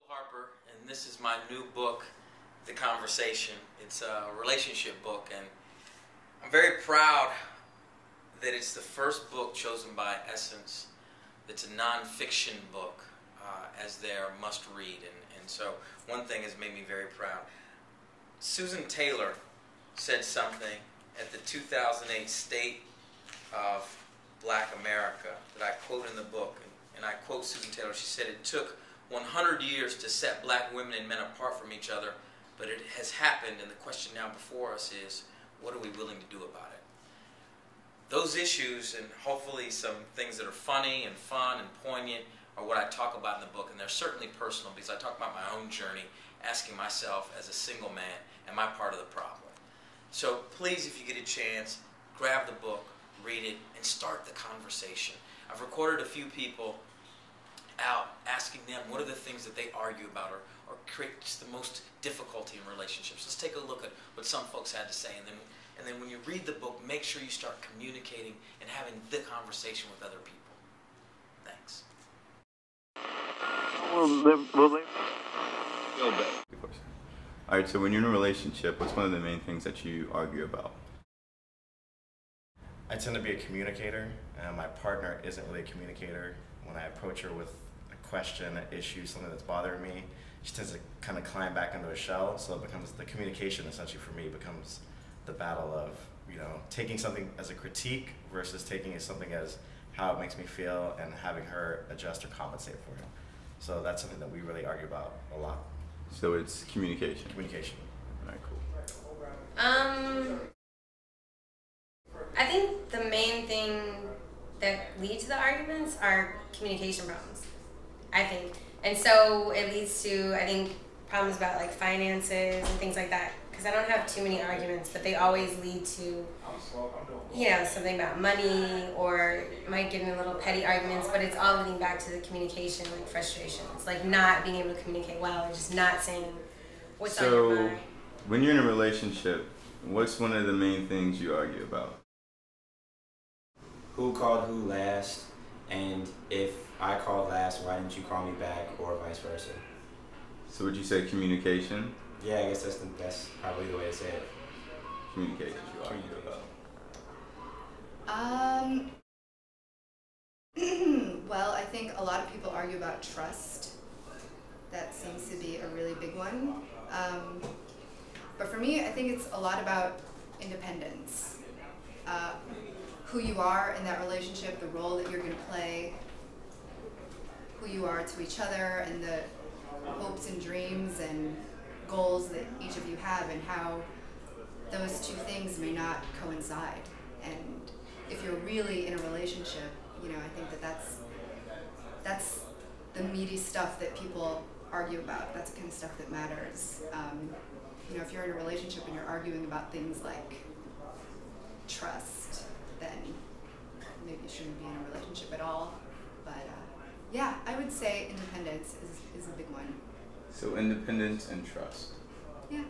Harper, and this is my new book, The Conversation. It's a relationship book, and I'm very proud that it's the first book chosen by Essence that's a non-fiction book as their must-read, and so one thing has made me very proud. Susan Taylor said something at the 2008 State of Black America that I quote in the book, and I quote Susan Taylor. She said, "It took 100 years to set black women and men apart from each other, but it has happened, and the question now before us is, what are we willing to do about it?" Those issues, and hopefully some things that are funny and fun and poignant, are what I talk about in the book, and they're certainly personal because I talk about my own journey, asking myself as a single man, am I part of the problem? So please, if you get a chance, grab the book, read it, and start the conversation. I've recorded a few people out asking them what are the things that they argue about or create just the most difficulty in relationships. Let's take a look at what some folks had to say, and then when you read the book, make sure you start communicating and having the conversation with other people. Thanks. All right, so when you're in a relationship, what's one of the main things that you argue about? I tend to be a communicator, and my partner isn't really a communicator. When I approach her with a question, an issue, something that's bothering me, she tends to kind of climb back into a shell, so it becomes the communication essentially for me becomes the battle of, taking something as a critique versus taking it something as how it makes me feel and having her adjust or compensate for it. So that's something that we really argue about a lot. So it's communication. Communication. All right, cool. I think the main thing that leads to the arguments are communication problems, I think. And so it leads to, I think, problems about like finances and things like that. Because I don't have too many arguments, but they always lead to, something about money, or might get in little petty arguments, but it's all leading back to the communication, like frustrations, like not being able to communicate well, or just not saying what's on your mind. So when you're in a relationship, what's one of the main things you argue about? Who called who last, and if I called last, why didn't you call me back, or vice versa. So would you say communication? Yeah, I guess that's probably the way to say it. Communication you argue about. Well, I think a lot of people argue about trust. That seems to be a really big one. But for me, I think it's a lot about independence. Who you are in that relationship, the role that you're going to play, who you are to each other, and the hopes and dreams and goals that each of you have, and how those two things may not coincide. And if you're really in a relationship, I think that's the meaty stuff that people argue about. That's the kind of stuff that matters. If you're in a relationship and you're arguing about things like trust, then maybe you shouldn't be in a relationship at all. But yeah, I would say independence is a big one. So independence and trust. Yeah.